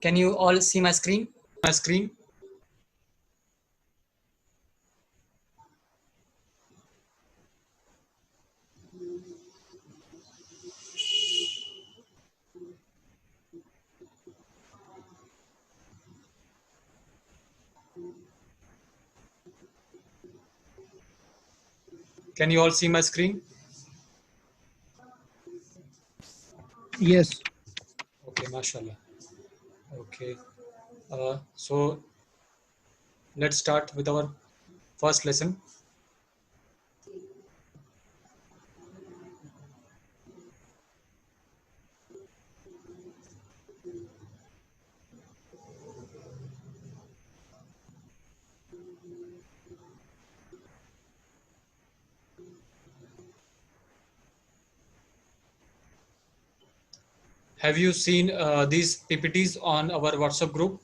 Can you all see my screen? Can you all see my screen? Yes. Okay, mashallah. Okay. So let's start with our first lesson. Have you seen these PPTs on our WhatsApp group?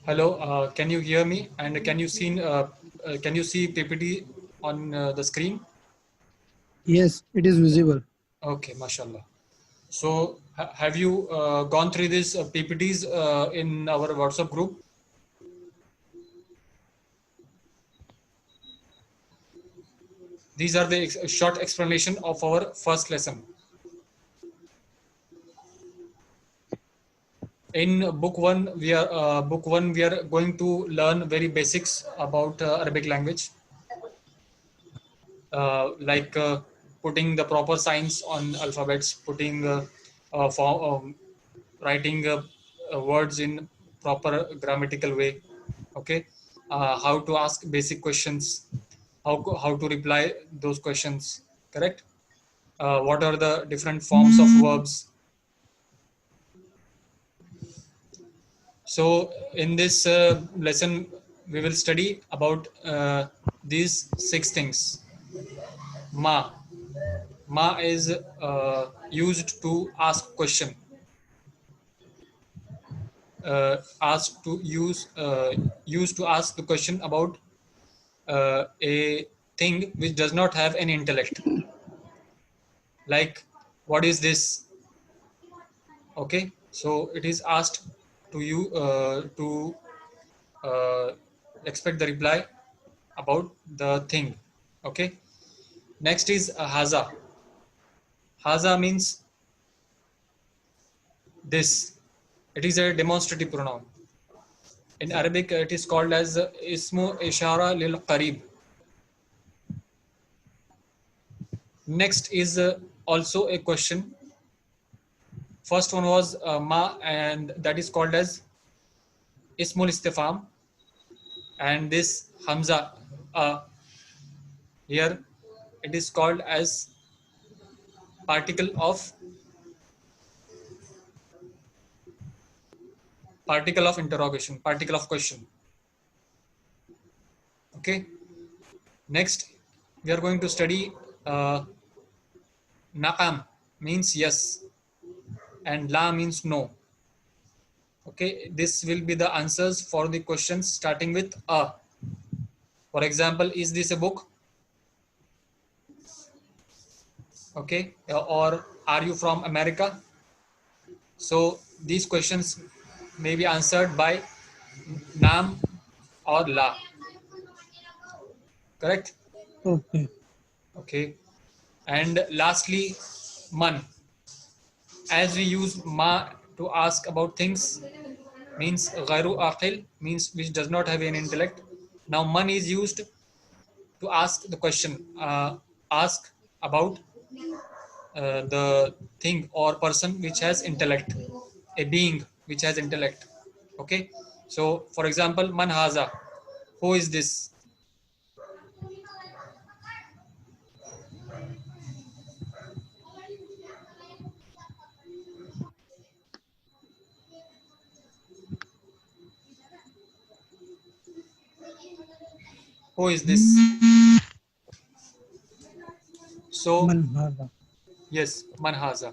Hello, can you hear me? And can you see PPT on the screen? Yes, it is visible. Okay, mashallah. So have you gone through these PPTs in our WhatsApp group? These are the short explanation of our first lesson. In book one we are going to learn very basics about Arabic language, like putting the proper signs on alphabets, putting writing words in proper grammatical way. Okay, how to ask basic questions, how to reply those questions, correct? What are the different forms of verbs? So in this lesson, we will study about these six things. Ma. Ma is used to ask question. Asked to use Used to ask the question about a thing which does not have any intellect. Like, what is this? Okay, so it is asked to you to uh, expect the reply about the thing. Okay, next is haza. Haza means this. It is a demonstrative pronoun. In Arabic, it is called as ismu ishara lil qarib. Next is also a question. First one was ma, and that is called as ismul istifam. And this hamza, here it is called as particle of interrogation, particle of question. Okay. Next, we are going to study na'am means yes, and la means no. Okay, this will be the answers for the questions starting with a. For example, is this a book? Okay, or are you from America? So these questions may be answered by nam or la. Correct? Okay. Okay. And lastly, man. As we use ma to ask about things, means ghairu aqil, means which does not have any intellect. Now man is used to ask the question, ask about the thing or person which has intellect, a being which has intellect. Okay, so for example, man haza, Who is this? Who is this? So, Man hadha. yes, man haza.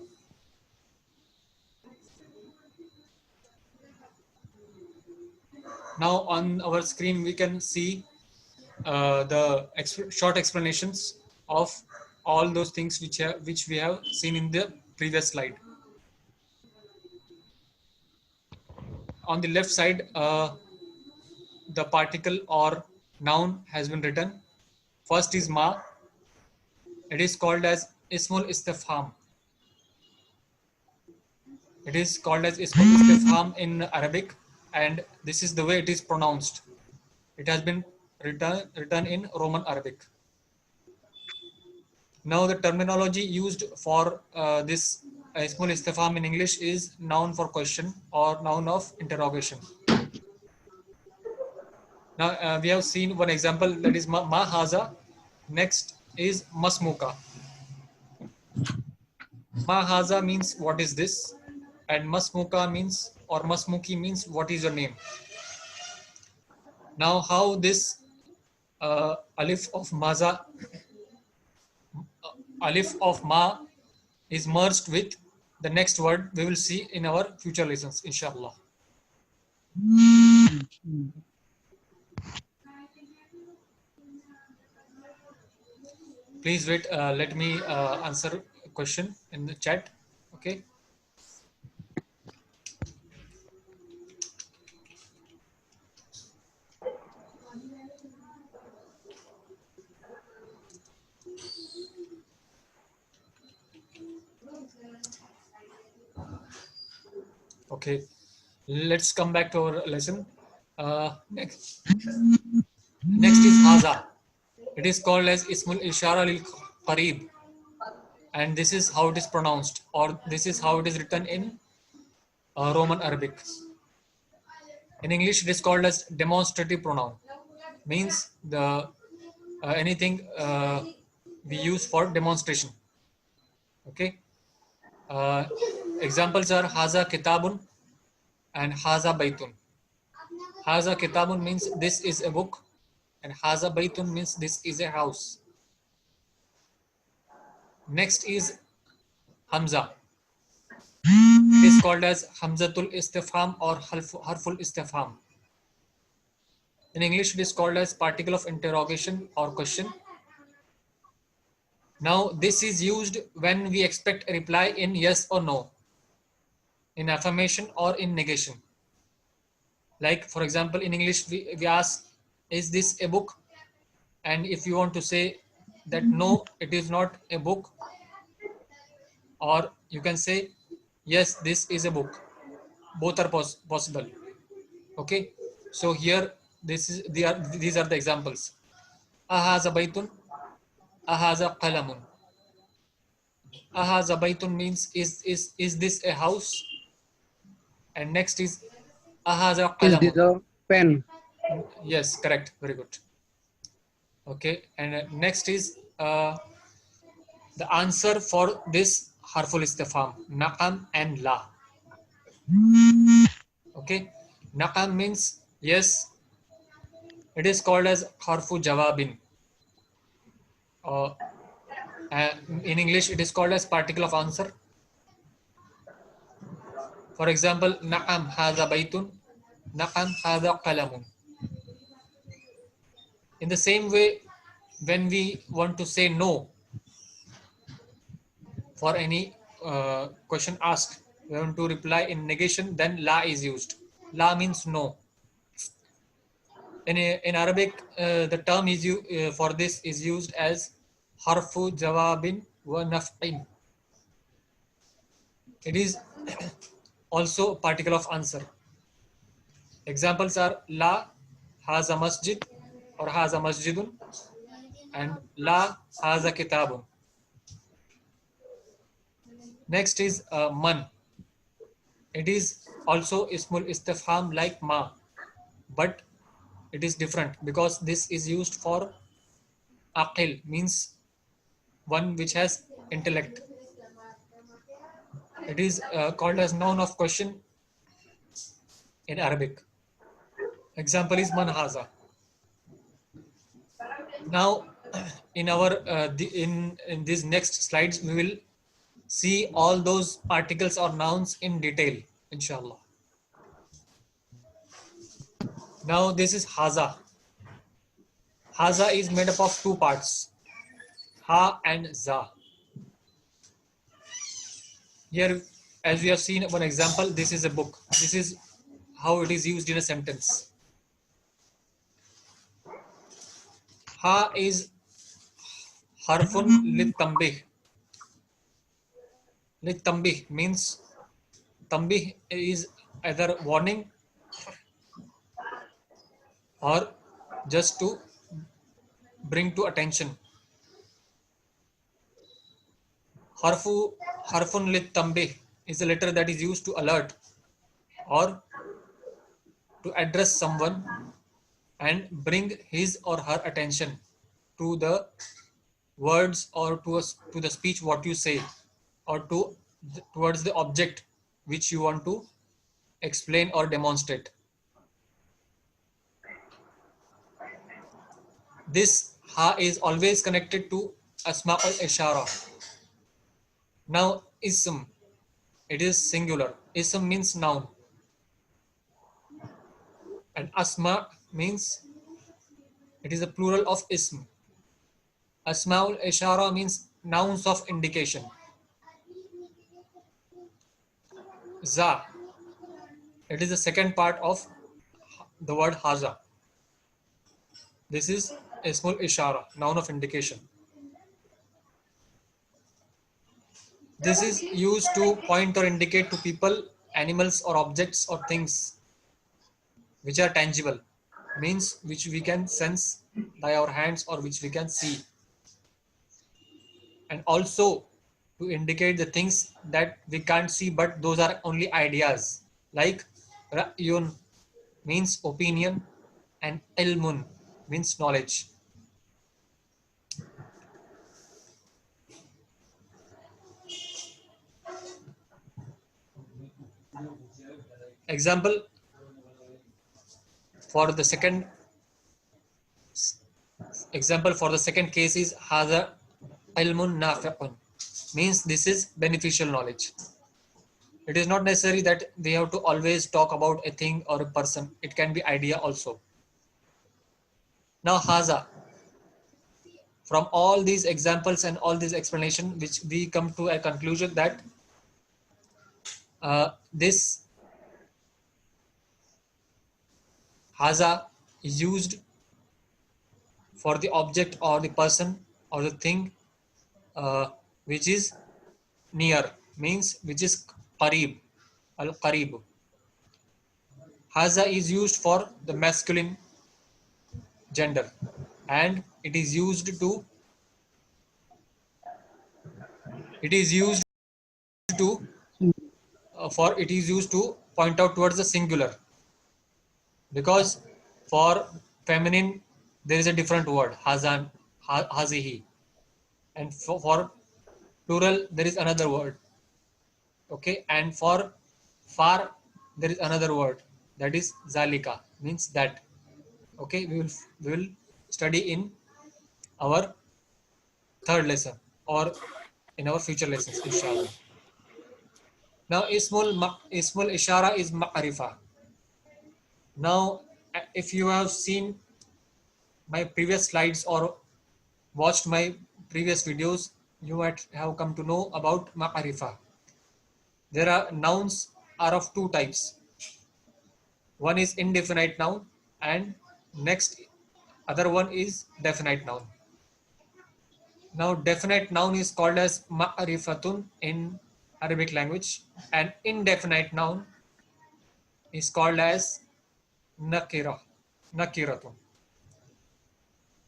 Now on our screen we can see the short explanations of all those things which we have seen in the previous slide. On the left side, the particle or noun has been written. First is ma. It is called as ismul istifham. It is called as ismul istifham in Arabic, and this is the way it is pronounced. It has been written in Roman Arabic. Now the terminology used for this ismul istifham in English is noun for question or noun of interrogation. Now we have seen one example, that is ma haza. Next is masmuka. Ma haza means what is this, and masmuka means or masmuki means what is your name. Now how this alif of maza, alif of ma is merged with the next word, we will see in our future lessons, inshallah. Please wait, let me answer a question in the chat. Okay. Okay, let's come back to our lesson. Next is haza. It is called as ismul ishara lil qareeb, and this is how it is pronounced, or this is how it is written in Roman Arabic. In English, it is called as demonstrative pronoun. Means the anything we use for demonstration. Okay. Uh, Examples are haza kitabun and haza baitun. Haza kitabun means this is a book, and haza baitun means this is a house. Next is hamza. It is called as hamzatul istifham or harful istifham. In English, it is called as particle of interrogation or question. Now, this is used when we expect a reply in yes or no, in affirmation or in negation. Like, for example, in English, we ask, is this a book? And if you want to say that no, it is not a book, or you can say, yes, this is a book. Both are possible. Okay. So here, these are the examples. Ahaza baitun, ahaza qalamun. Ahaza baitun means is this a house? And next is ahaza Is this qalamun. a pen? Yes, correct. Very good. Okay, and next is the answer for this harful istifham, naqam and la. Okay, naqam means yes. It is called as harfu jawabin. Uh, in English, it is called as particle of answer. For example, naqam hadha baytun, naqam hadha qalamun. In the same way, when we want to say no for any question asked, we want to reply in negation, then la is used. La means no. In Arabic, the term for this is used as harfu jawabin wa naf'in. It is also a particle of answer. Examples are la haza masjid or haza masjidun, and la haza kitabun. Next is man. It is also ismul istifham like ma, but it is different because this is used for aqil, means one which has intellect. It is called as noun of question in Arabic. Example is man haza. Now, in our in these next slides, we will see all those articles or nouns in detail, inshallah. Now, this is haza. Haza is made up of two parts, ha and za. Here, as we have seen one example, this is a book. This is how it is used in a sentence. Ha is harfun litambih. Litambih means tambih is either warning or just to bring to attention. Harfun litambih is a letter that is used to alert or to address someone and bring his or her attention to the words or to the speech what you say, or towards the object which you want to explain or demonstrate. This ha is always connected to asma al-ishara. Now ism, it is singular. Ism means noun, and asma means it is a plural of ism. Asmaul ishara means nouns of indication. Za, it is the second part of the word haza. This is ismul ishara, noun of indication. This is used to point or indicate to people, animals or objects or things which are tangible, means which we can sense by our hands or which we can see. And also to indicate the things that we can't see but those are only ideas, like ra'yun means opinion and ilmun means knowledge. Example for the second case is hadha ilmun nafi'un, means this is beneficial knowledge. It is not necessary that we have to always talk about a thing or a person. It can be idea also. Now haza, from all these examples and all these explanation, which we come to a conclusion that this haza is used for the object or the person or the thing which is near, means which is qarib, al qarib. Haza is used for the masculine gender, and it is used to it is used to point out towards the singular, because for feminine there is a different word hazan, hazihi, and for plural there is another word. Okay, and for far there is another word, that is zalika, means that. Okay, we will study in our third lesson or in our future lessons, inshallah. Now ismul ishara is ma'rifa. Now if you have seen my previous slides or watched my previous videos, you might have come to know about ma'rifa. There are nouns are of two types. One is indefinite noun and next other one is definite noun. Now definite noun is called as ma'rifatun in Arabic language, and indefinite noun is called as nakiratun.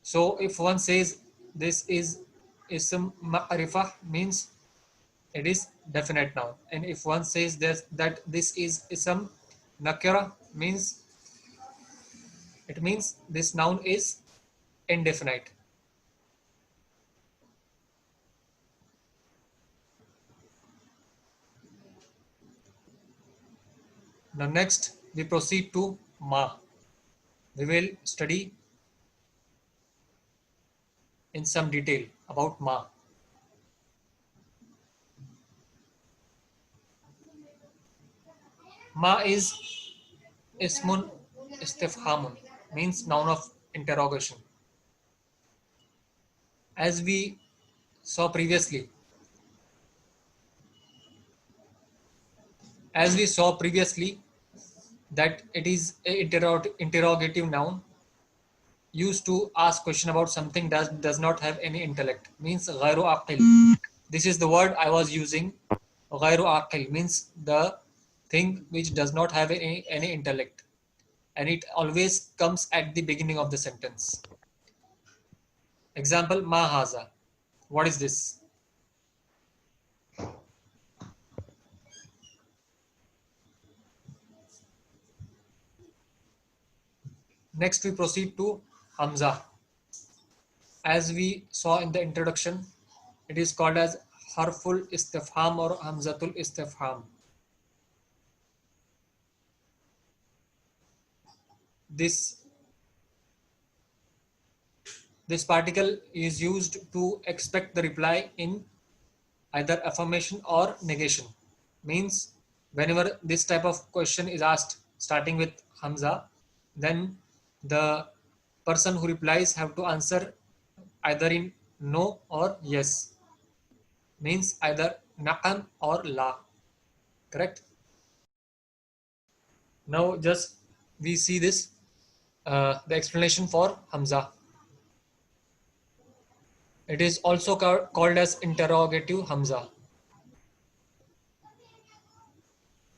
So if one says this is ism ma'rifah, means it is definite noun, and if one says that this is ism nakira, means It means this noun is indefinite. Now next we proceed to ma. We will study in some detail about ma. Ma is ismun istifhamun, means noun of interrogation. As we saw previously, that it is an interrogative noun used to ask question about something that does not have any intellect, means غير عاقل. This is the word I was using. غير عاقل means the thing which does not have any intellect, and it always comes at the beginning of the sentence. Example, ma haza. What is this? Next we proceed to hamza. As we saw in the introduction, it is called as harful istifham or hamzatul istifham. This particle is used to expect the reply in either affirmation or negation. Means whenever this type of question is asked starting with hamza, then the person who replies have to answer either in no or yes. Means either na'am or la. Correct? Now just we see this, the explanation for hamza. It is also called as interrogative hamza.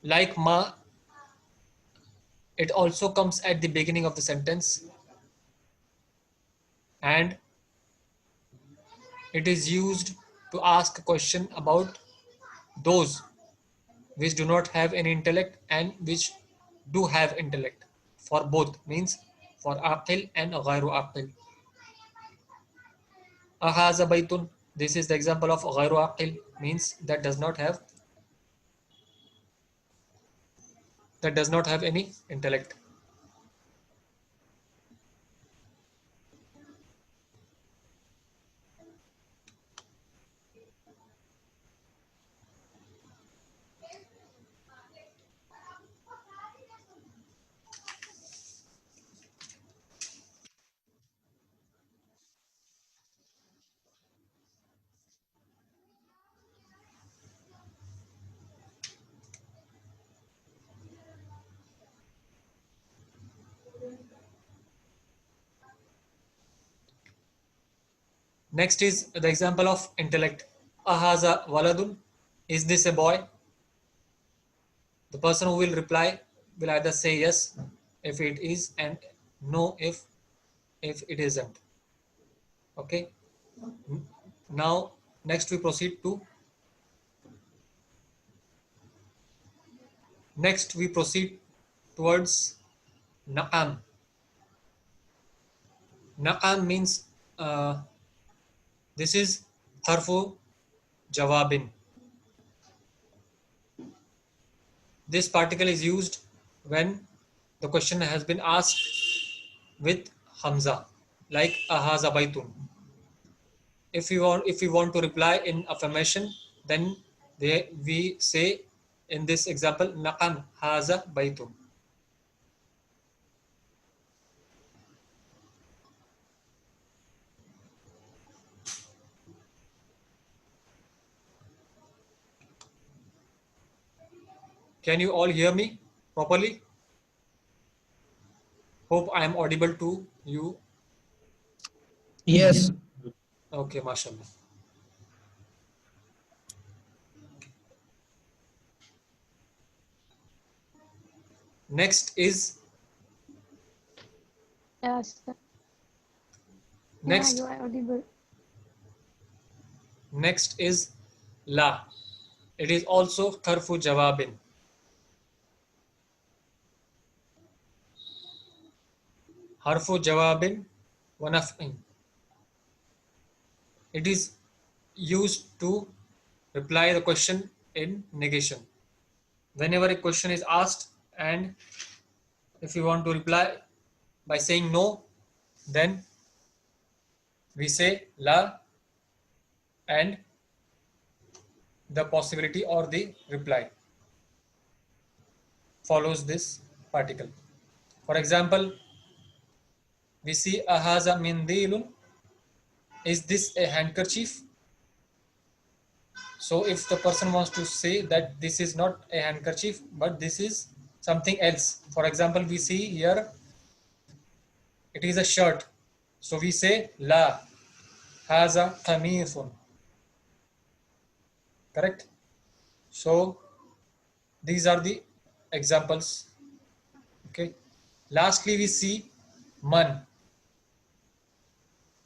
Like ma, it also comes at the beginning of the sentence, and it is used to ask a question about those which do not have any intellect and which do have intellect. For both, means for aqil and ghairu aqil. Ahaza baytun. This is the example of ghairu aqil, means that does not have any intellect. Next is the example of intellect. Ahaza waladun. Is this a boy? The person who will reply will either say yes if it is and no if it isn't. Okay. Now next we proceed to towards na'am. Na'am means this is harfu jawabin. This particle is used when the question has been asked with hamza, like ahaza baitun. If we want to reply in affirmation, then we say in this example, na'am haza baitun. Can you all hear me properly? Hope I am audible to you. Yes. Okay, mashallah. Next is Yes. next Yeah, you are audible. next is la. It is also harfu jawabin. harfu jawabin wa naf'in. It is used to reply the question in negation. Whenever a question is asked and if you want to reply by saying no, then we say la and the possibility or the reply follows this particle. For example, we see ahaza mindilun. Is this a handkerchief? So if the person wants to say that this is not a handkerchief, but this is something else. For example, we see here it is a shirt. So we say la haza qamisun. Correct? So these are the examples. Okay. Lastly, we see man.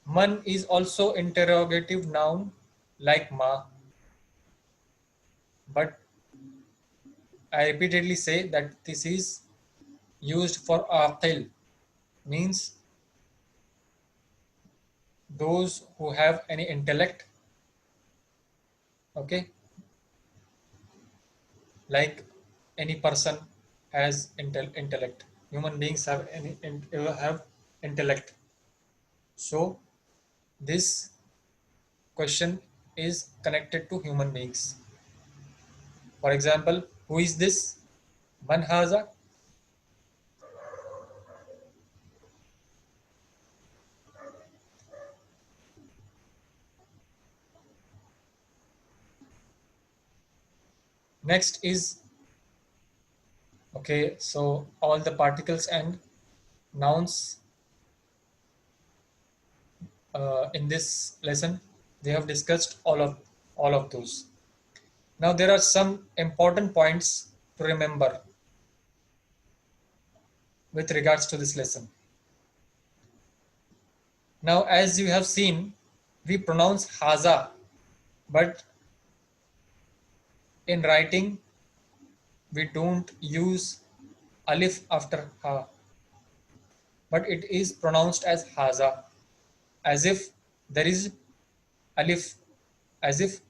Man is also interrogative noun like ma. But I repeatedly say that this is used for aqil, means those who have any intellect. Okay, like any person has intellect. Human beings have have intellect. So this question is connected to human beings. For example, who is this? Man haza? Next is, okay, so all the particles and nouns in this lesson we have discussed all of those. Now there are some important points to remember with regards to this lesson. Now as you have seen, we pronounce haza, but in writing we don't use alif after ha, but it is pronounced as haza, as if there is alif, as if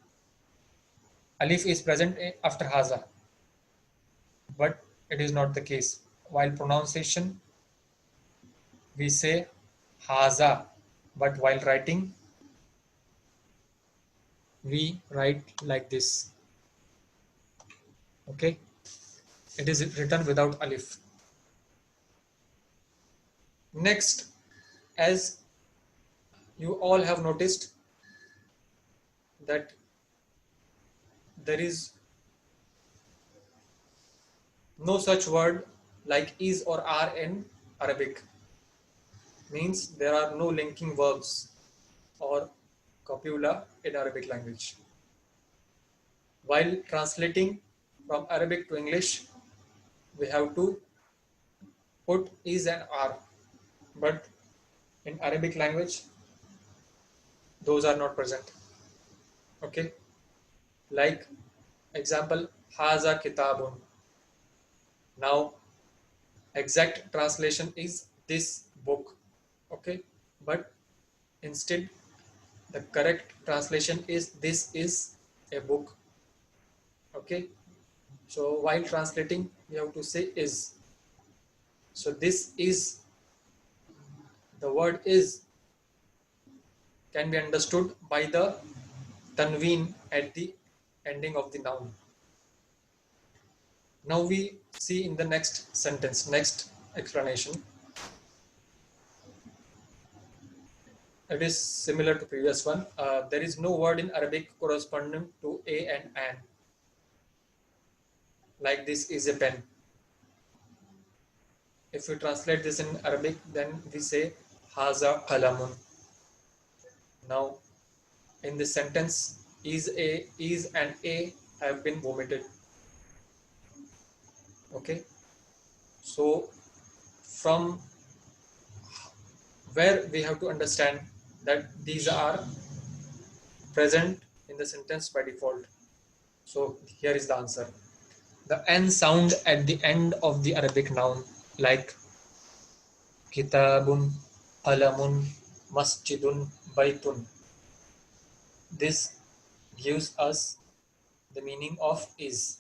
alif is present after haza, but it is not the case. While pronunciation we say haza, but while writing we write like this. Okay, it is written without alif. Next, as you all have noticed that there is no such word like is or are in Arabic, means there are no linking verbs or copula in Arabic language. While translating from Arabic to English, we have to put is and are, but in Arabic language those are not present. Okay, like example haza kitabun. Now exact translation is this book. Okay, but instead the correct translation is this is a book. Okay, so while translating we have to say is. So this is, the word is can be understood by the tanween at the ending of the noun. Now we see in the next sentence, next explanation. It is similar to previous one. There is no word in Arabic corresponding to a and an. Like this is a pen. If we translate this in Arabic, then we say haza qalamun. Now, in this sentence, is and a have been omitted. Okay. So, from where we have to understand that these are present in the sentence by default. So here is the answer. The n sound at the end of the Arabic noun, like kitabun, qalamun, masjidun, baitun. This gives us the meaning of is.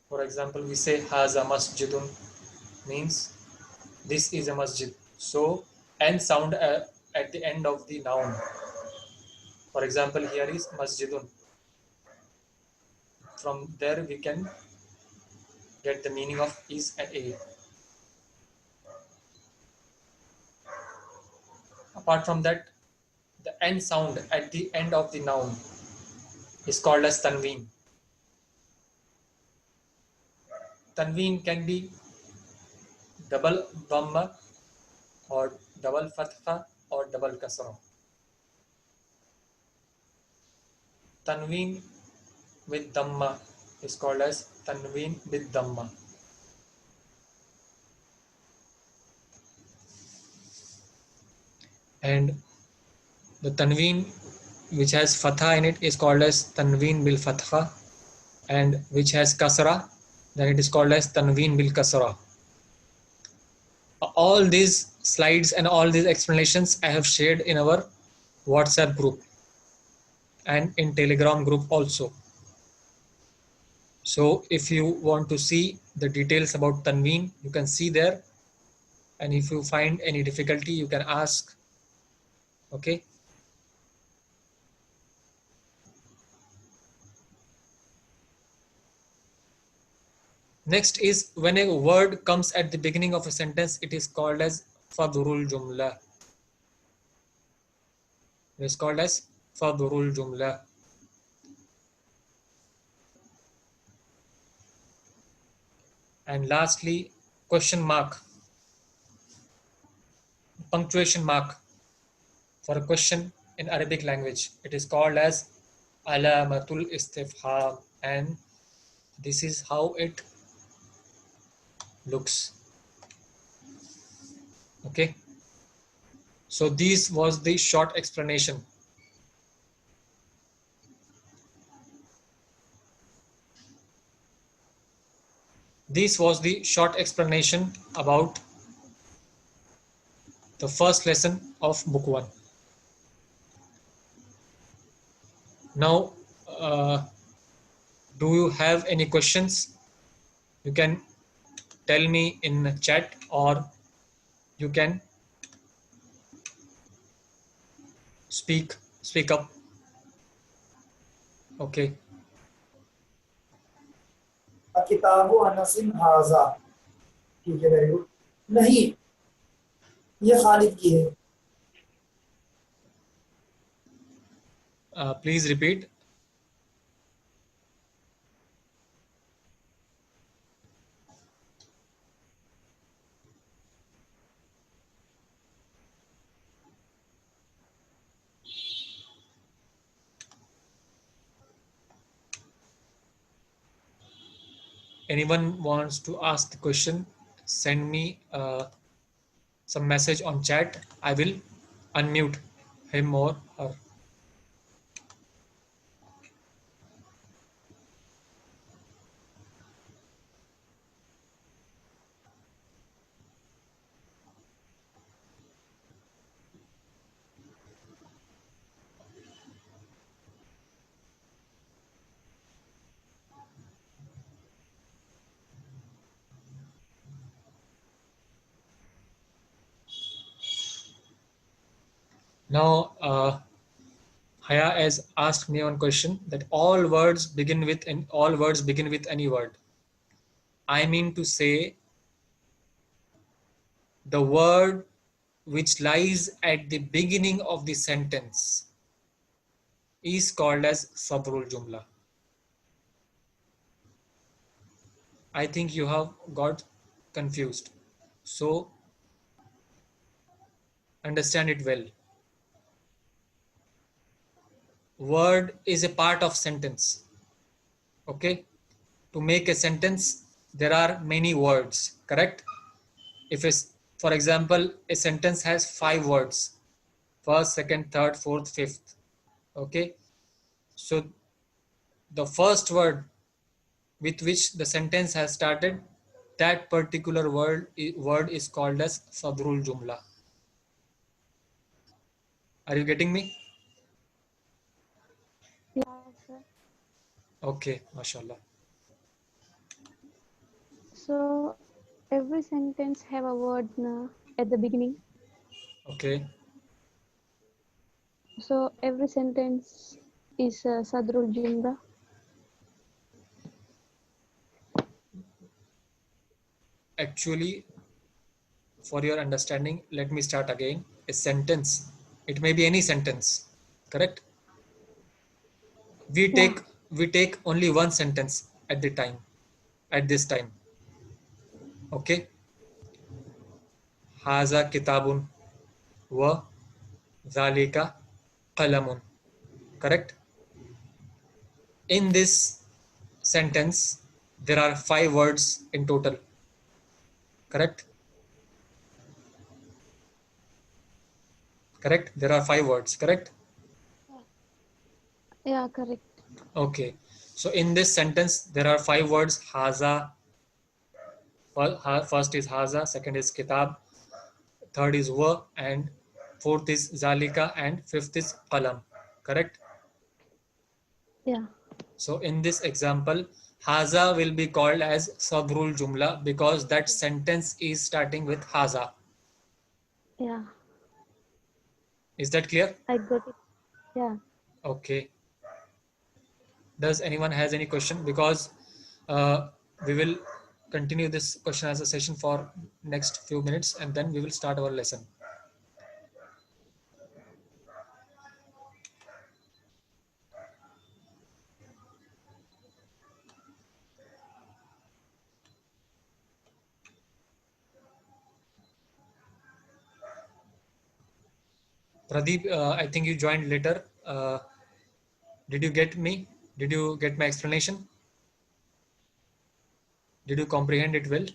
For example, we say haza masjidun means this is a masjid. So n sound at the end of the noun. For example, here is masjidun. From there we can get the meaning of is and a. Apart from that, the n sound at the end of the noun is called as tanween. Tanween can be double dhamma or double fatha or double kasra. Tanween with dhamma is called as tanween with dhamma. And the tanween which has fatha in it is called as tanween bil fatha, and which has kasra, then it is called as tanween bil kasra. All these slides and all these explanations I have shared in our WhatsApp group and in Telegram group also. So if you want to see the details about tanween, you can see there, and if you find any difficulty you can ask. Okay. Next is when a word comes at the beginning of a sentence, it is called as fadrul jumla. It is called as fadrul jumla. And lastly, question mark, punctuation mark for a question in Arabic language. It is called as alamatul istifham, and this is how it looks. Okay. So this was the short explanation. This was the short explanation about the first lesson of book 1. Now, do you have any questions? You can tell me in chat, or you can speak up. Okay. किताबो unseen हाजा, ठीक है, very good. नहीं, ये खालिद की है। Please repeat. Anyone wants to ask the question, send me some message on chat. I will unmute him or her. Now, Haya has asked me one question, that all words begin with any word. I mean to say, the word which lies at the beginning of the sentence is called as Sadrul Jumla. I think you have got confused. So understand it well. Word is a part of sentence. Okay. To make a sentence, there are many words, correct? If it's, for example, a sentence has 5 words, first, second, third, fourth, fifth. Okay. So the first word with which the sentence has started that particular word is called as Sadrul Jumla. Are you getting me? Yeah, sir. Okay, mashallah. So every sentence have a word at the beginning. Okay. So every sentence is Sadrul Jumla. Actually, for your understanding, let me start again. A sentence, it may be any sentence, correct? We Yeah, take we take only one sentence at the time, at this time. Okay. Haza kitabun wa zalika qalamun. Correct? In this sentence, there are 5 words in total. Correct? Correct? There are 5 words. Correct? yeah, correct. Okay. So in this sentence, there are 5 words. Haza. First is haza. Second is kitab. Third is wa. And fourth is zalika. And fifth is qalam. Correct? Yeah, So in this example, haza will be called as sadrul jumla because that sentence is starting with haza. yeah, Is that clear? I got it. Yeah. Okay. Does anyone has any question? Because we will continue this question answer session for next few minutes and then we will start our lesson. Pradeep, I think you joined later. Did you get me? Did you get my explanation? Did you comprehend it well?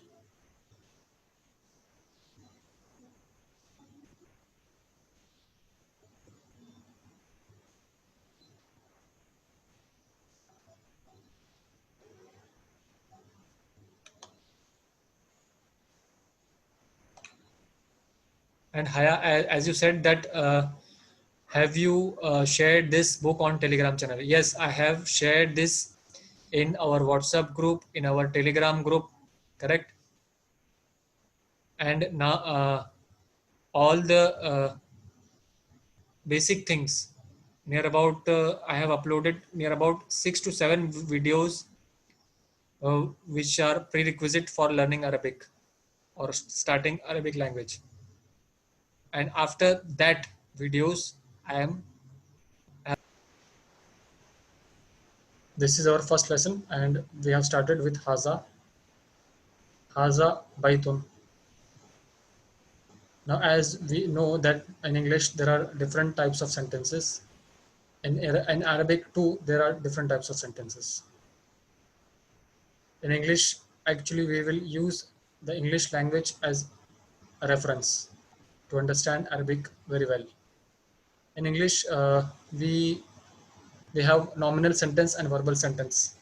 And Haya, as you said that have you shared this book on Telegram channel? Yes, I have shared this in our WhatsApp group, in our Telegram group, correct? And now all the basic things near about I have uploaded near about 6 to 7 videos which are prerequisite for learning Arabic or starting Arabic language. And after that videos, I am. This is our first lesson, and we have started with Haza. Haza Baitun. Now, as we know that in English there are different types of sentences. In Arabic too, there are different types of sentences. In English, actually, we will use the English language as a reference to understand Arabic very well. In English, we have nominal sentence and verbal sentence.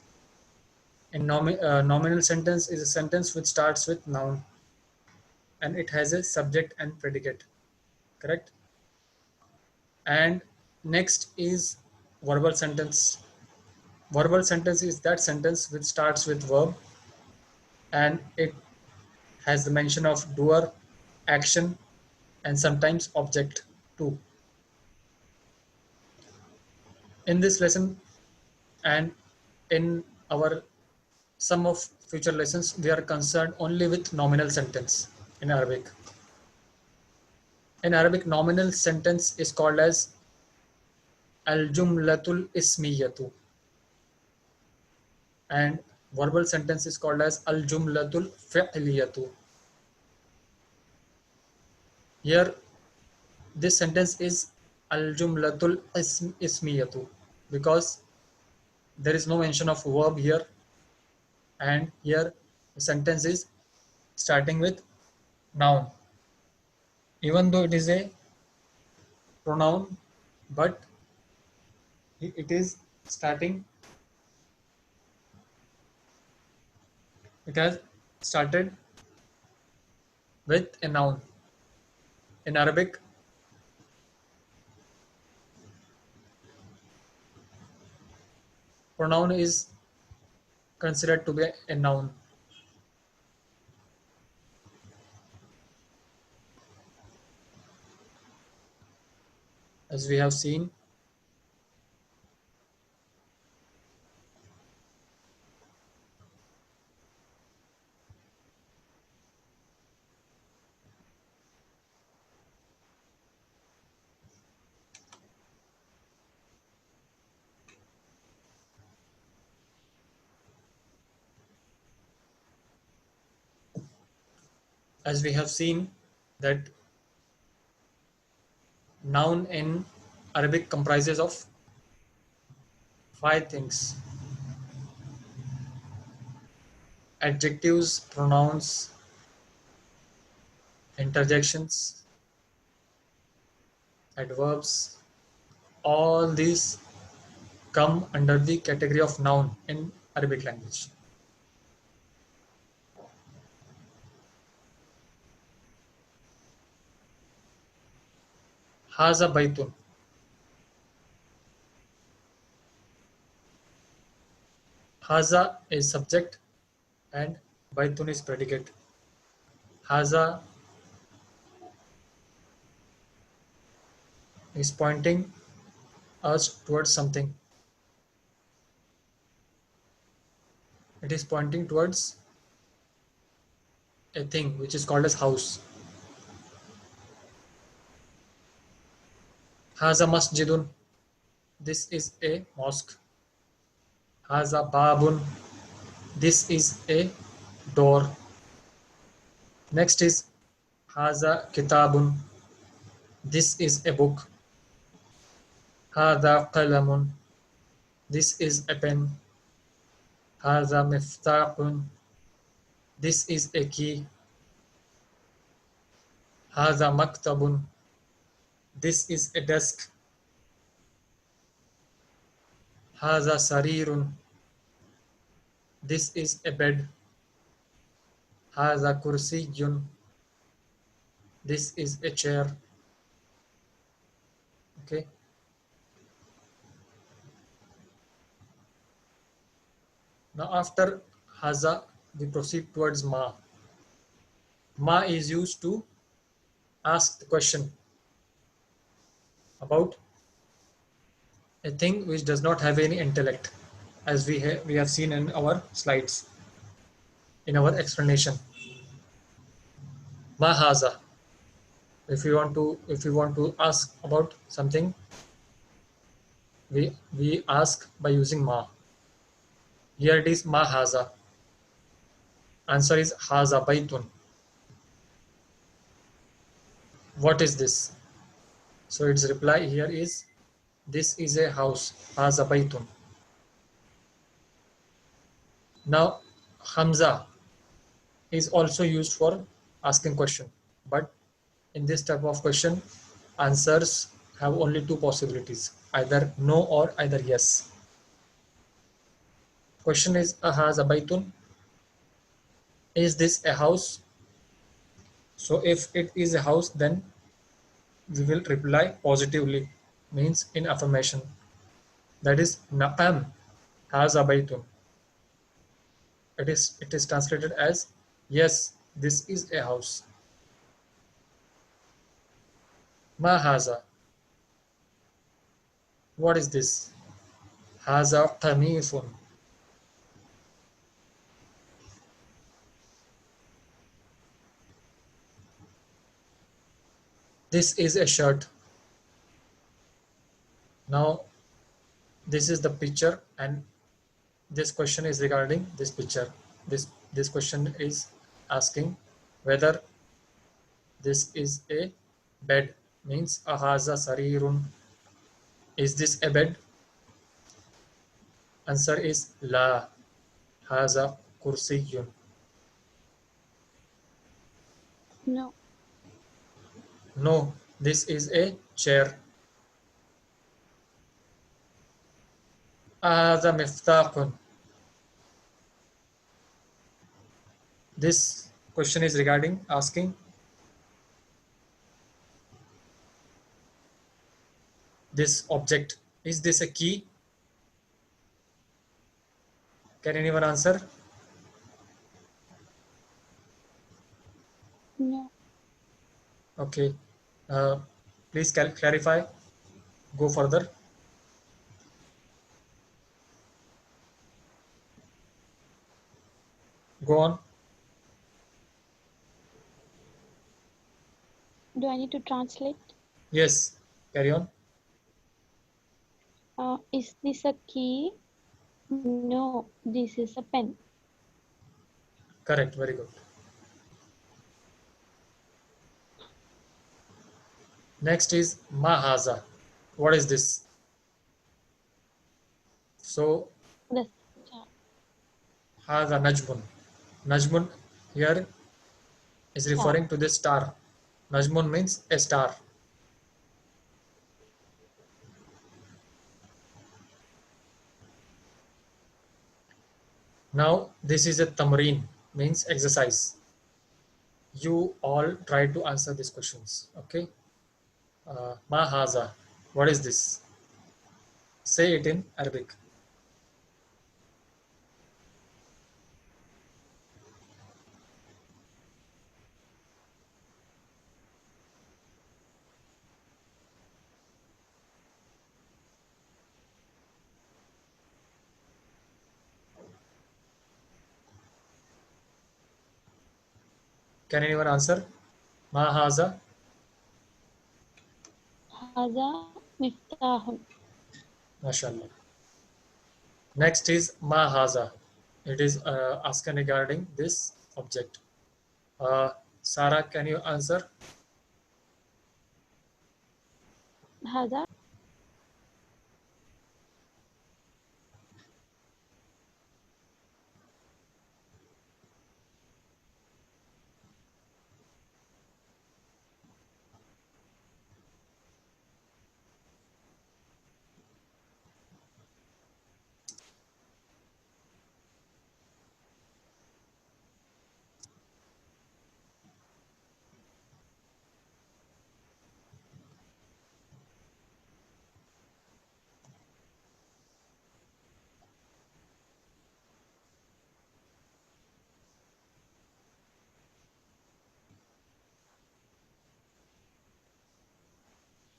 In nominal sentence is a sentence which starts with noun and it has a subject and predicate, correct? And next is verbal sentence. Verbal sentence is that sentence which starts with verb and it has the mention of doer, action, and sometimes object too. In this lesson and in our some of future lessons, we are concerned only with nominal sentence in Arabic. In Arabic, nominal sentence is called as al-jumlatul ismiyatu, and verbal sentence is called as al-jumlatul fi'liyatu. Here, this sentence is al-jumlatul ismiyatu because there is no mention of verb here, and here the sentence is starting with noun. Even though it is a pronoun, but it is starting, it has started with a noun. In Arabic, pronoun is considered to be a noun. As we have seen, that noun in Arabic comprises of 5 things: adjectives, pronouns, interjections, adverbs. All these come under the category of noun in Arabic language. Haza baitun. Haza is subject and baitun is predicate. Haza is pointing us towards something. It is pointing towards a thing which is called as house. Haza masjidun. This is a mosque. Haza babun. This is a door. Next is Haza kitabun. This is a book. Hada qalamun. This is a pen. Hada miftaqun. This is a key. Hada maktabun. This is a desk. Hada sarirun. This is a bed. Hada kursiyun. This is a chair. Okay. Now after haza, we proceed towards ma. Ma is used to ask the question about a thing which does not have any intellect, as we have seen in our slides, in our explanation. Ma haza. If we want to ask about something, we ask by using ma. Here it is ma haza. Answer is haza baitun. What is this? So its reply here is, this is a house. Haza baitun. Now hamza is also used for asking question, but in this type of question, answers have only two possibilities, either no or either yes. Question is haza baitun. Is this a house? So if it is a house, then we will reply positively, means in affirmation. That is naqam haza baitun. It is translated as, yes, this is a house. Ma haza. What is this? Haza qamifun. This is a shirt. Now this is the picture, and this question is regarding this picture. This question is asking whether this is a bed, means ahaza sarirun. Is this a bed? Answer is la. Haza kursiyun. No. No, this is a chair. Ahaza miftaqun. This question is regarding asking this object? Is this a key? Can anyone answer? No. Okay. Please clarify. Go further. Go on. Do I need to translate? Yes. Carry on. Is this a key? No, this is a pen. Correct. Very good. Next is Mahaza. What is this? So The star. Haza Najmun. Najmun here is referring to this star. Najmun means a star. Now this is a tamreen, means exercise. You all try to answer these questions. Okay. Ma haza. What is this? Say it in Arabic. Can anyone answer? Ma haza. هذا مفتاح. MashaAllah. Next is Ma haza. It is asking regarding this object. Sarah, can you answer? هذا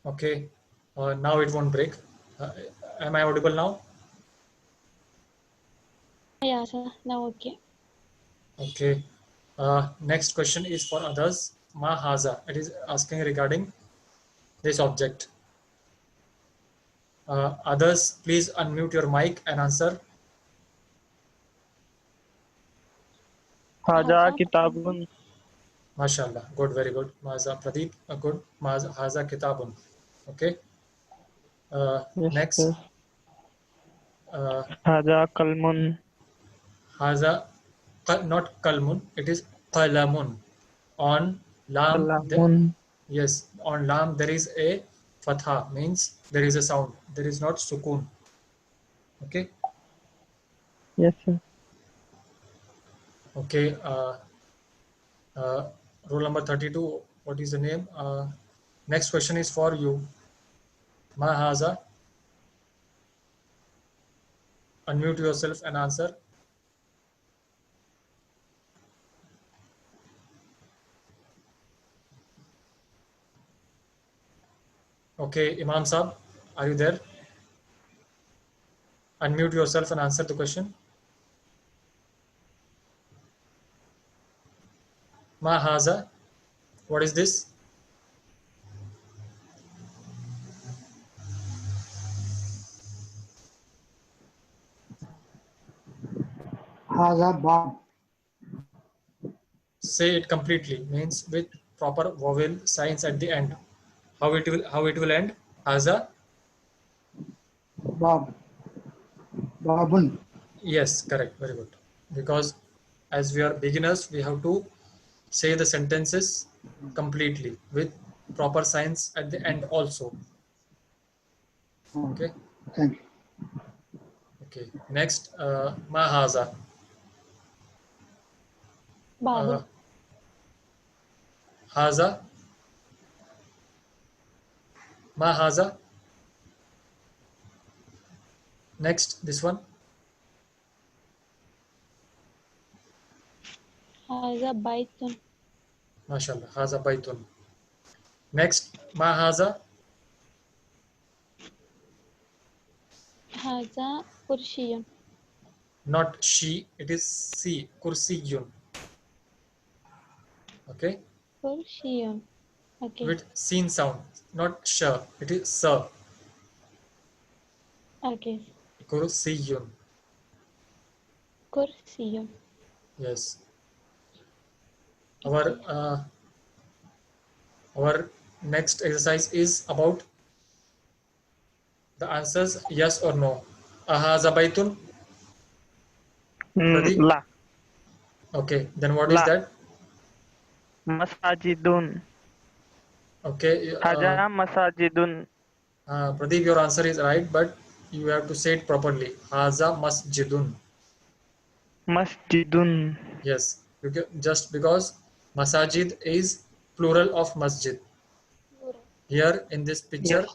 Okay. Now it won't break. Am I audible now? Yeah, sir. Now okay. Okay. Next question is for others. Ma haza. It is asking regarding this object. Others, please unmute your mic and answer. هذا هذا كتاب. MashaAllah. Good, very good. Maza Pradeep, good. Haza kitabun. Okay. Yes, Next, yes. uh, هذا قلم. haza, not kalmun, it is qalamun. On lam, قلم. yes, on lam there is a fatha, means there is a sound. There is not sukun. Okay. Yes, sir. Okay. Rule number 32. What is the name? Next question is for you. Ma haza. Unmute yourself and answer. Okay, Imam Saab, are you there? Unmute yourself and answer the question. Ma haza. What is this? هذا باب. Say it completely, means with proper vowel signs at the end. How it will end? Haza. باب. باب. Yes, correct. Very good. Because as we are beginners, we have to say the sentences completely with proper signs at the end also. Okay. Thank you. Okay. Next, ma haza. باب. Haza. Ma haza. Next, this one. هذا بيت. MashaAllah. Haza baytun. Next, ma haza. هذا كرسي. Not she, it is si. Kursiyun. Okay. كرسي. Okay. With sin sound, not sh. It is sa. Okay. Kursiyun. كرسي. Yes. Okay. Our next exercise is about the answers yes or no. Ahaza baytun. Pradeep? La. Okay. Then what is La. that? Masajidun. Okay. Haja masajidun. Pradeep, your answer is right, but you have to say it properly. Haza masjidun. Masjidun. Yes. Just because masajid is plural of masjid. Here in this picture,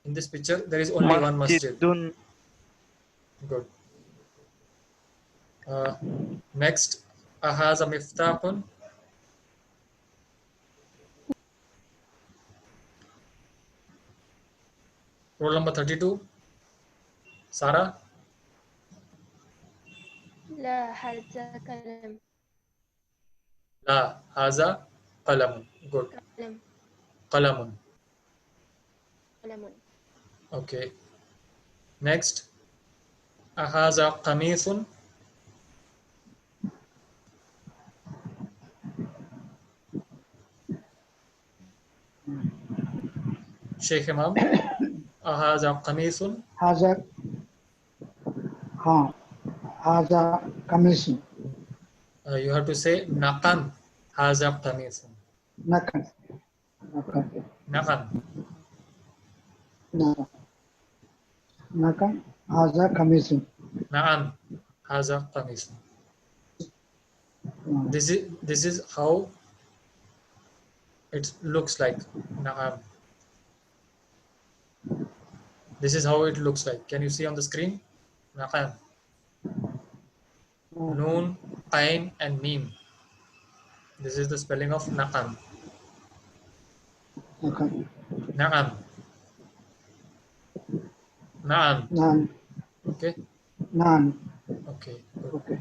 Yes, sir. there is only one masjid. Masjidun. Good. Next, ahaza miftahun. Roll number 32. Sarah. لا هذا كلام. La haza qalamun. Good. كلام. Qalamun. كلام. Okay. Next, ahaza qamithun. Sheikh Imam. Ahaza qamithun. هذا हाँ هذا قميص. You have to say naqam. Haza qamithun. نكن نكن Naqam. نكن هذا قميص. Na'am. Haza qamithun. This is how it looks like. Na'am. This is how it looks like. Can you see on the screen? Na'am. Noon, Ain, and Mim. This is the spelling of Na'am. نكن Na'am. Na'am. نعم Okay. نعم. Okay. Good. Okay.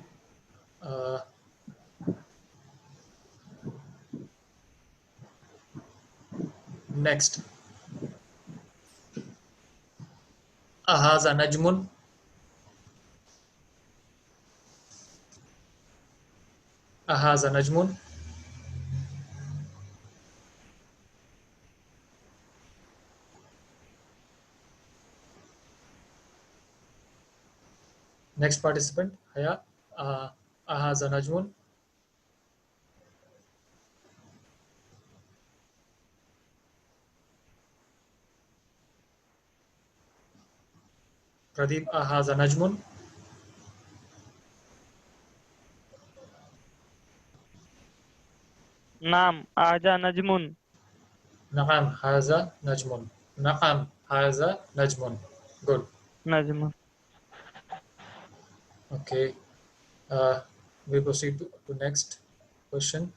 Next. Ahaza najmun. Ahaza najmun. Next participant, Haya. Ahaza najmun. Pradeep, ahaza najmun. Naam. Aja najmun. Na'am, haza najmun. Na'am, haza najmun. Good. Najmun. Okay. We proceed to next question.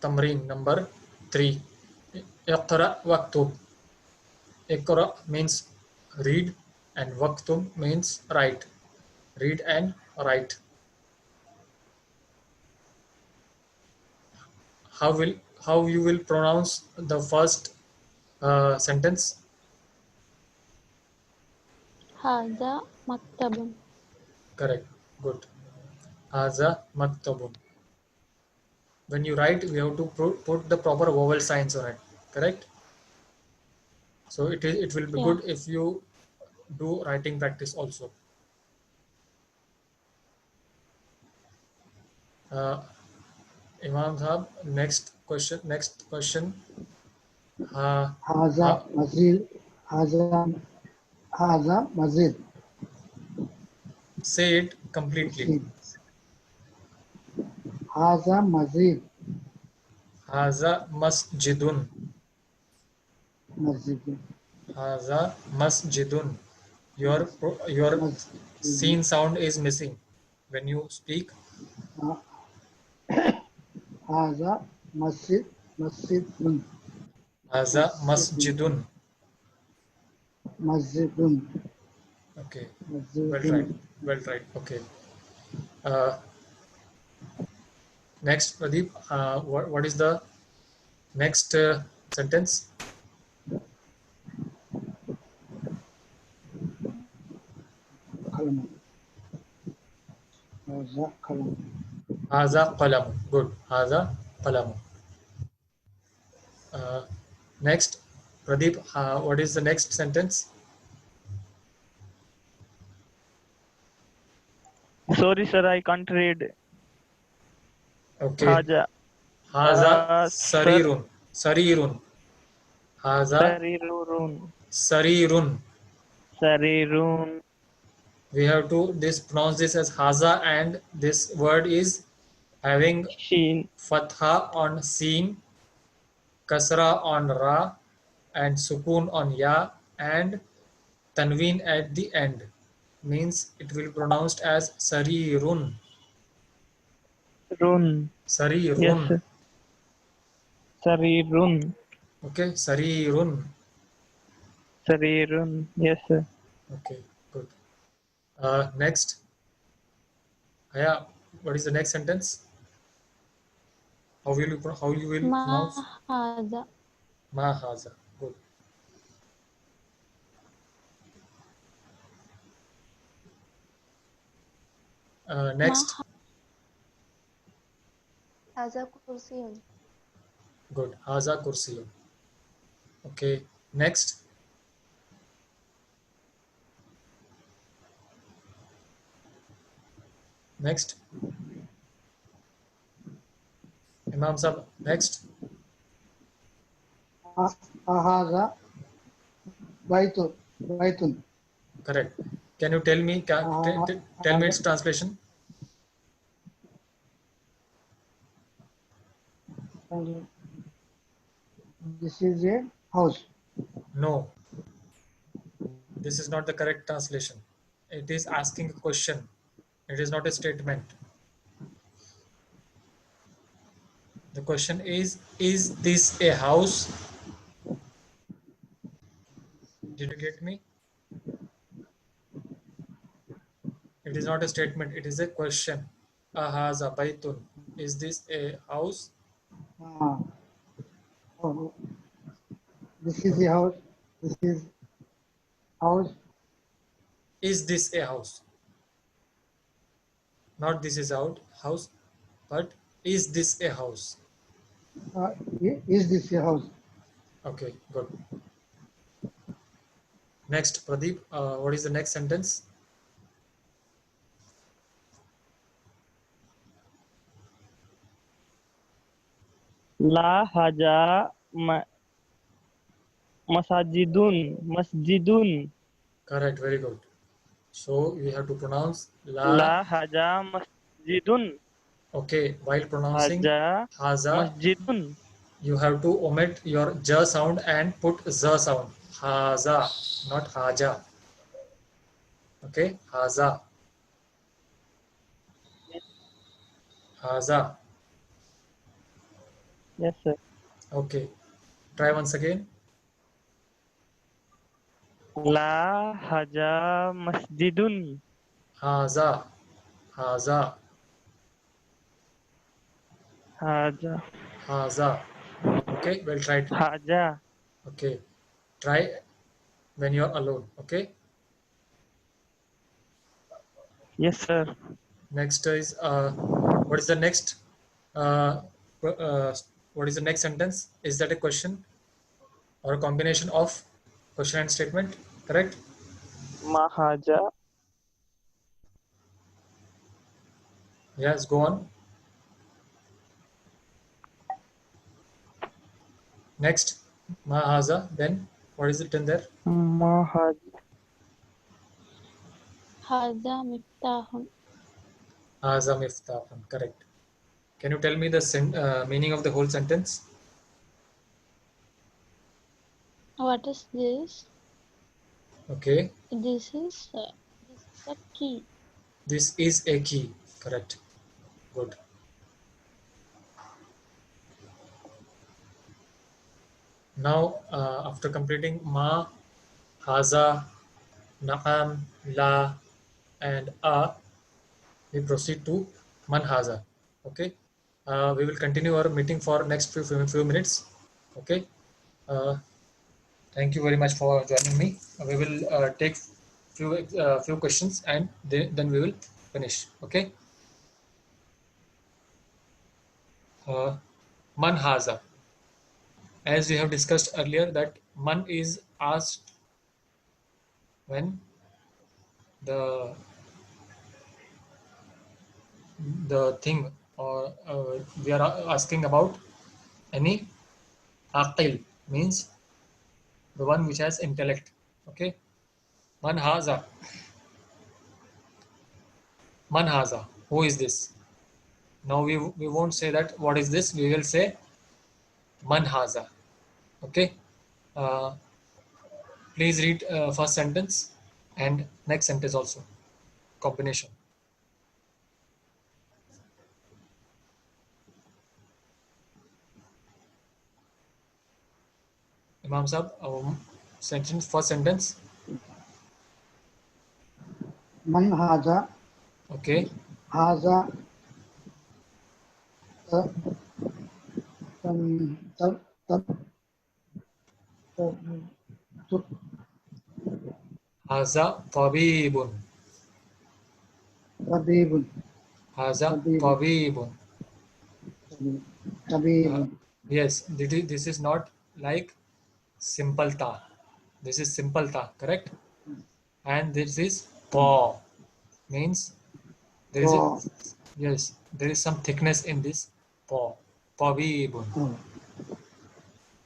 Tamreen number 3. Iqra waktub. Iqra means read and waktub means write. Read and write. How you will pronounce the first sentence? هذا مكتب. Correct. Good. Haza maktabun. When you write, we have to put the proper vowel signs on it. Correct. So it will be good if you do writing practice also. Imam Sahab, next question. هذا مزيد. هذا مزيد. Say it completely. هذا مزيد. Haza masjidun. Masjidun. Haza masjidun. Your Masjidun. seen sound is missing when you speak. Haza masjid. Masjidun. Haza Masjidun. masjidun. Masjidun. Okay, well tried. Masjidun. Well tried. Okay. Uh, Next, Pradeep, what is the next sentence? Kalamu. Haza kalamu. Haza qalamu. Good. Haza qalamu. Next, Pradeep, what is the next sentence? Sorry, sir, I can't read. Okay. Haja. Haza Sir, sarirun. Sarirun. Haza sarirun. sarirun. Sarirun. We have to pronounce this as haza, and this word is having Sheen. fatha on seen, kasra on ra, and sukun on ya, and tanween at the end. Means it will be pronounced as sarirun. Run. Yes, Sarirun. sir. Sarirun. Okay, sarirun. Sarirun. Yes, sir. Okay, good. Next, Aya, what is the next sentence? How you will pronounce? Mahaza. Mahaza. Good. Next, Haza kursiyun. good. Haza kursiyun. Okay. Next, next. Imam Sab. Next. Haza baitun. Baitun. Correct. Can you tell me? Tell me its translation. This is a house. No, this is not the correct translation. It is asking a question. It is not a statement. The question is this a house? Did you get me? It is not a statement. It is a question. Ahaza baitun. Is this a house? Ah, oh, this is a house. This is house. Is this a house? Not this is out house, but is this a house? Is this a house? Okay, good. Next, Pradeep, what is the next sentence? La haja masajidun. Masjidun. Correct, very good. So you have to pronounce la. La haja masjidun. Okay, while pronouncing Haja haza, masjidun. you have to omit your j sound and put z sound. Haza, not haja. Okay, haza, haza. Yes, sir. Okay, try once again. La haja masjidun. Haza, haza, Haja. haza. Okay, well tried. Haja. Okay, try when you're alone. Okay. Yes, sir. Next is what is the next? Uh, what is the next sentence? Is that a question or a combination of question and statement? Correct. Mahaja. Yes. Go on. Next, mahaza. Then what is it in there? Mahaja. Haza miftahun. Haza miftahun. Correct. Can you tell me the meaning of the whole sentence? What what is this? Okay, This is a key. this is a key. Correct. Good. Now, after completing ma, haza, na'am, la, and a, we proceed to man haza. Okay. We will continue our meeting for next few minutes. Okay. Uh, Thank you very much for joining me. We will take few questions and then we will finish. Okay. Man haza. As we have discussed earlier, that man is asked when the thing, or we are asking about any aqil, means the one which has intellect. Okay. Man haza. Man haza. Who is this? Now we won't say that what is this. We will say man haza. Okay. Uh, Please read first sentence and next sentence also. Combination. Imam Sahab, sentence, first sentence. Man haza, Okay. haza, tab, tab, tab, tab, tuk, Haza tabibun. tabibun, Haza tabibun, tabibun. Uh, tabibun. yes, this is not like simple ta. This is simple ta, correct? And this is pa, means there is a, Oh, yes, there is some thickness in this pa. Tabibun. oh,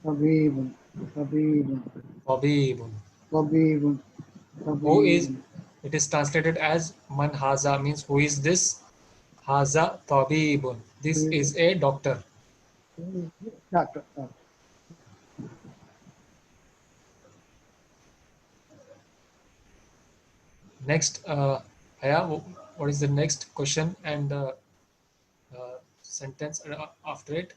tabibun, tabibun, Tabibun. tabibun, Who is, tabibun. it is translated as man haza, means who is this? Haza tabibun. This is a doctor. Doctor, doctor. Next, Haya, what is the next question and sentence after it?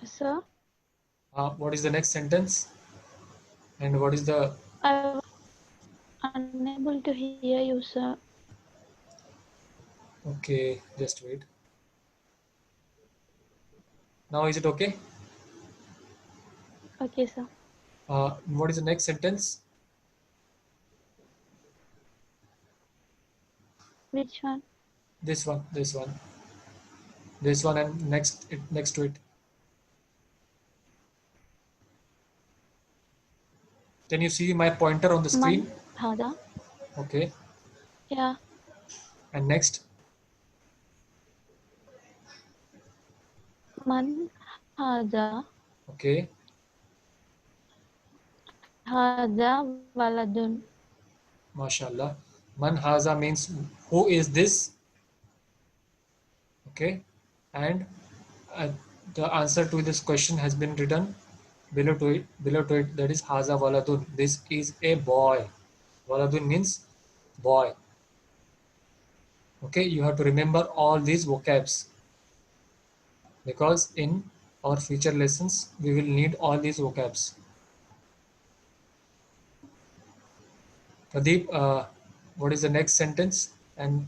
Sir, What is the next sentence? And what is the, I was unable to hear you, sir. okay, just wait. Now is it okay? Okay, sir. What is the next sentence? Which one? This one, this one, this one, and next to it. Can you see my pointer on the Man screen? haza. Okay. Yeah. And next, Man haza. okay. Haza waladun. MashaAllah. Man haza means who is this? Okay. And uh, the answer to this question has been written below to it. Below to it, that is haza waladun. This is a boy. Waladun means boy. Okay. You have to remember all these vocabs because in our future lessons we will need all these vocabs. Pradeep, what is the next sentence? And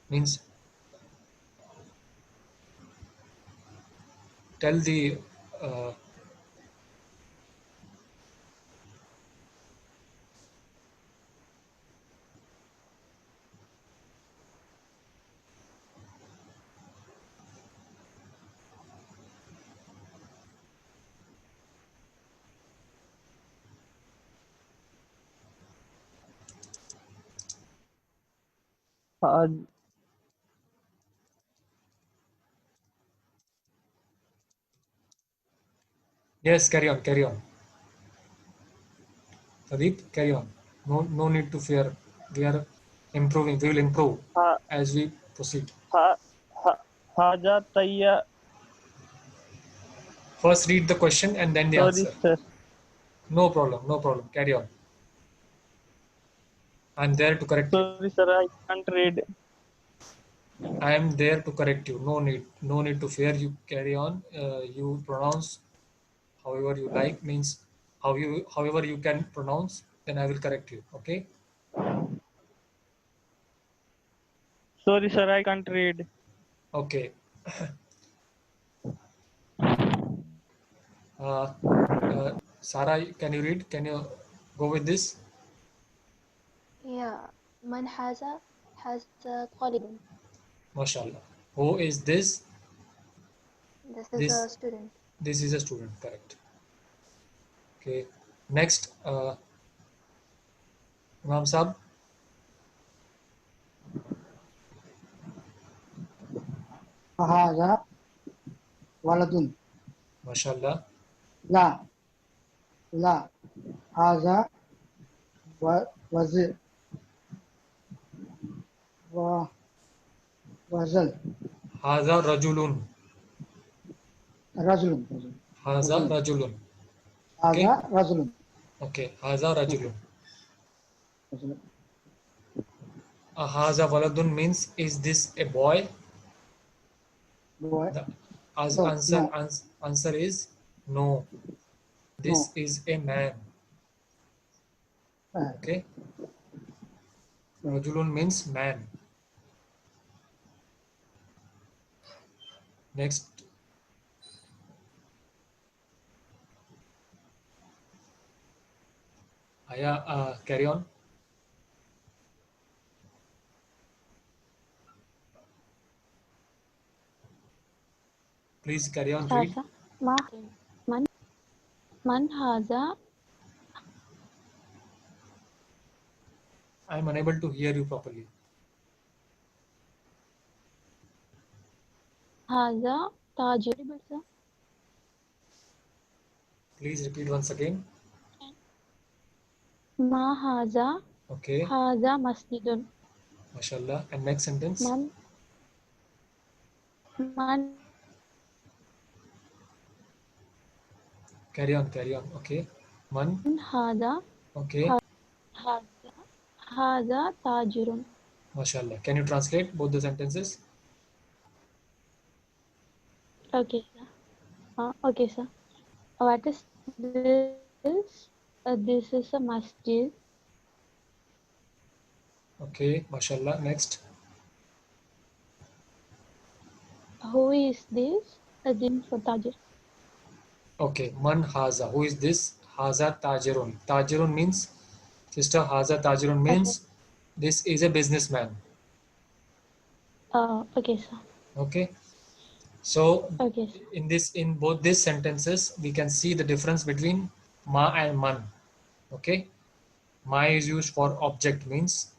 means tell the uh, Haj, yes, carry on, carry on. Pradeep, carry on. No, no need to fear. We are Improving. We will improve Ha, as we proceed. ha, ha, Haja Tayya. First read the question and then the Sorry, answer. sir. No problem. No problem. Carry on. I'm there to correct you. Sorry, sir. I can't read. I am there to correct you. No need to fear. You carry on. You pronounce however you like. Means however you can pronounce. Then I will correct you. Okay. Sorry, sir. I can't read. Okay. Sarah, can you read? Can you go with this? Yeah. من has طالب. MashaAllah. Who is this? This is a This student. this is a student. Correct. Okay. Next, Imam Sab. هذا ولد. MashaAllah. لا لا هذا وزر وزل. Haza rajulun. رجل Haza رجل. rajulun. Okay. هذا رجل. Okay. Haza rajulun. رجل. Haza waladun means is this a boy? Boy. The No, answer no. answer is no. This No. is a man. Okay. Rajulun means man. Next. Aya, carry on. Please carry on. Read. هذا ما من هذا I am unable to hear you properly. هذا تاجر. Please repeat once again. ما هذا Okay. هذا مسجد. MashaAllah. And next sentence. من Carry on. Carry on. Okay. Man. هذا Okay. هذا تاجر. MashaAllah. Can you translate both the sentences? Okay, sir. Okay, sir. What is this? This is a masjid. Okay. MashaAllah. Next. Who is this? Din for tajir. Okay. Man haza. Who is this? Haza tajirun. Tajirun means, sister, haza tajirun means this is a businessman. Okay, sir. Okay. So Okay, sir. in both these sentences, we can see the difference between ma and man. Okay. Ma is used for object, means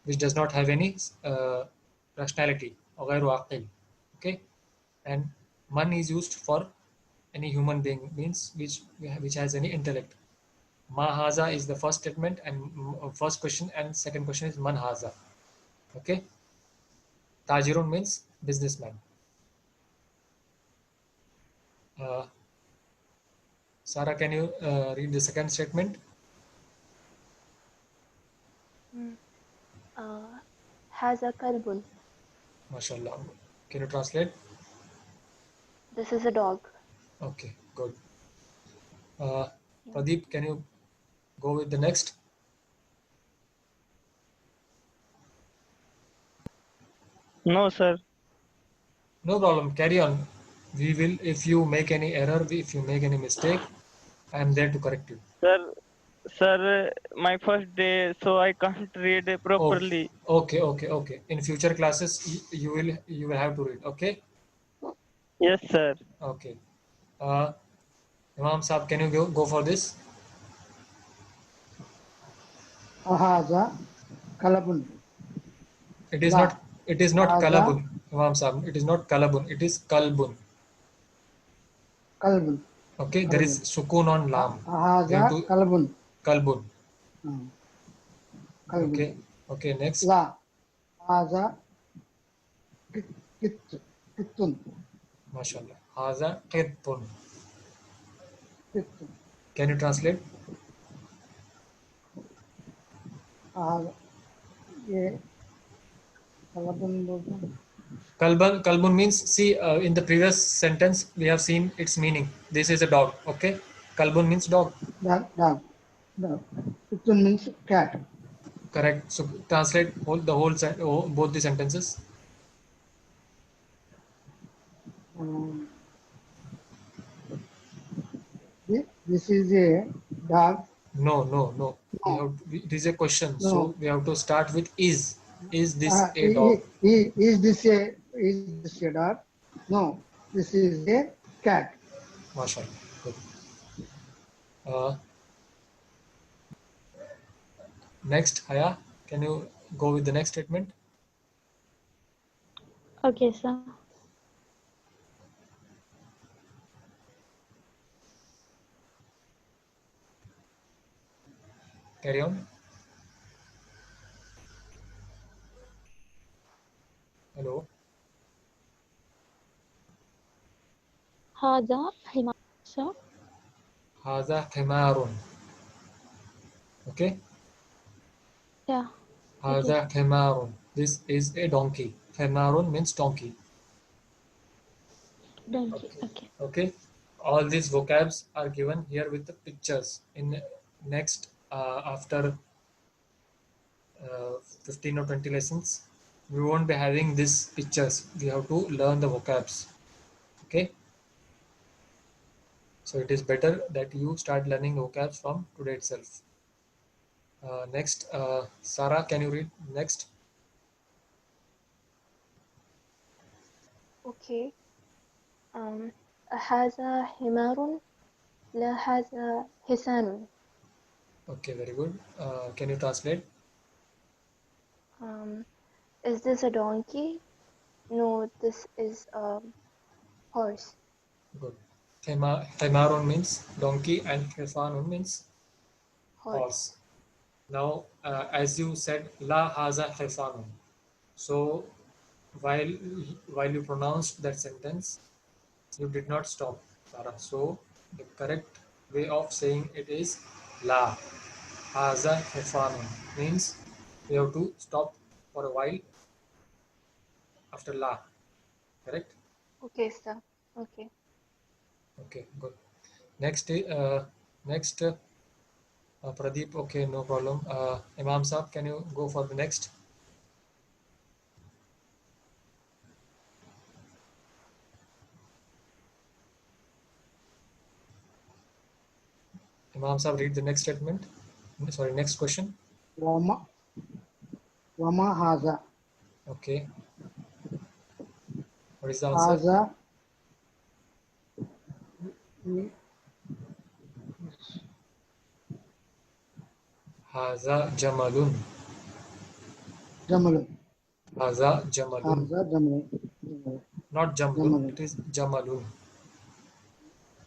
which does not have any rationality. Okay. And man is used for any human being, means which has any intellect. Ma haza is the first statement and first question, and second question is man haza. Okay. Tajirun means businessman. Sarah, can you read the second statement? هذا كلب. MashaAllah. Can you translate? This is a dog. Okay, good. Pradeep, can you go with the next? No, sir. No problem. Carry on. We will, if you make any error, if you make any mistake, I am there to correct you. Sir, my first day, so I can't read properly. Okay. In future classes, you will have to read. Okay. Yes, sir. Okay. Imam Saab, can you go for this? هذا كلب. It is La. not. It is not Haza. kalabun, Imam Saab. It is not kalabun. It is kalbun. كلب. Okay. There is sukun on lam. You have هذا to كلب. kalbun. كلب. Okay. Okay, next. لا هذا قط MashaAllah. Haza qittun. قط Can you translate? هذا ये कलबन बोलते हैं Kalbun means, see, in the previous sentence we have seen its meaning. This is a dog. Okay. Kalbun means dog. dog Qitun means cat. Correct. So translate both the sentences. Um, this is a dog. No, no, no. No, This is a question. So no. we have to start with is. Is this a dog? Is this a dog? No, this is a cat. MashaAllah. Good. Uh, Next, Haya, can you go with the next statement? Okay, sir. Carry on. Hello. هذا حمار, sir. Haza himarun. Okay. Yeah. Haza himarun. This is a donkey. Himarun means donkey. Donkey. Okay. Okay. All these vocabs are given here with the pictures. In next, after 15 or 20 lessons, we won't be having these pictures. We have to learn the vocabs. Okay. So it is better that you start learning vocabs from today itself. Next, Sarah, can you read next? Okay. هذا حمار لا هذا حصان. Okay, very good. Can you translate? Is this a donkey? No, this is a horse. Good. Himarun means donkey and hisanun means horse. Now, as you said, la haza hisanun. So, while you pronounced that sentence, you did not stop, Sarah. So, the correct way of saying it is la haza hisanun. Means you have to stop for a while after la. Correct? Okay, sir. Okay. Okay, good. Next, Pradeep. Okay, no problem. Imam Saab, can you go for the next? Imam Saab, read the next statement. Sorry, next question. Wama haza. Okay. What is the answer? Haza Haza jamalun. jamalun. Haza jamalun. Haza jamalun. Not jamlun. It is jamalun.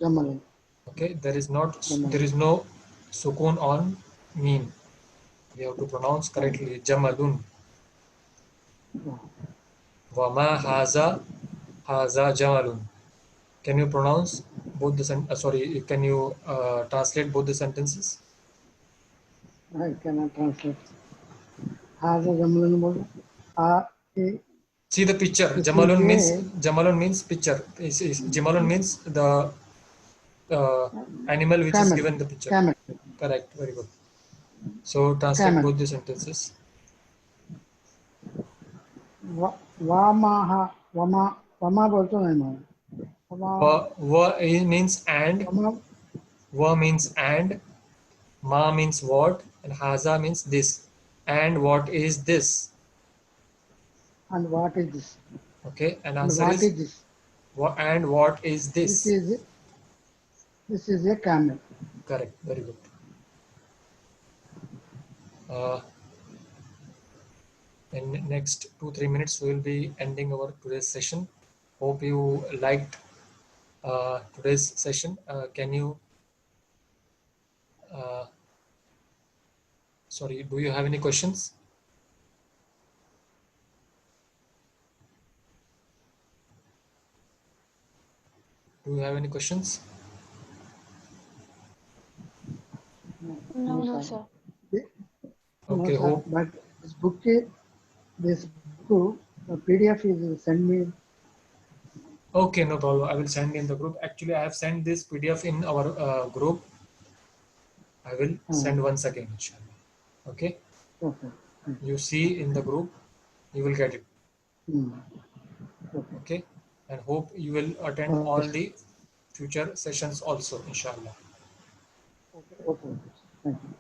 Jamalun. Okay. There is no sukun on meen. You have to pronounce correctly. Jamalun. Wama haza jamalun. Can you pronounce both the can you translate both the sentences? I cannot translate. Haza jamalun बोलो. See the picture. Jamalun means picture. Jamalun means the animal which is given the picture. Camel. Correct. Very good. So translate both the sentences. Wama बोलते हैं मैं. Wa means and. Wa means and. Ma means what, and haza means this. And what is this? And what is this? Okay, and answer what is this? And what is this? This is a camel. Correct. Very good. In next 2-3 minutes, we will be ending our today's session. Hope you liked today's session. Can you? Sorry, do you have any questions? you have any questions? No, sir. No, Okay, sir. hope. But this book, the PDF is send me. Okay, no problem. I will send in the group. Actually, I have sent this PDF in our group. I will send once again, inshallah. Okay, Okay. you see in the group, you will get it. Hmm. Okay. Okay, and hope you will attend Okay. all the future sessions also, inshallah. Okay. Okay. Thank you.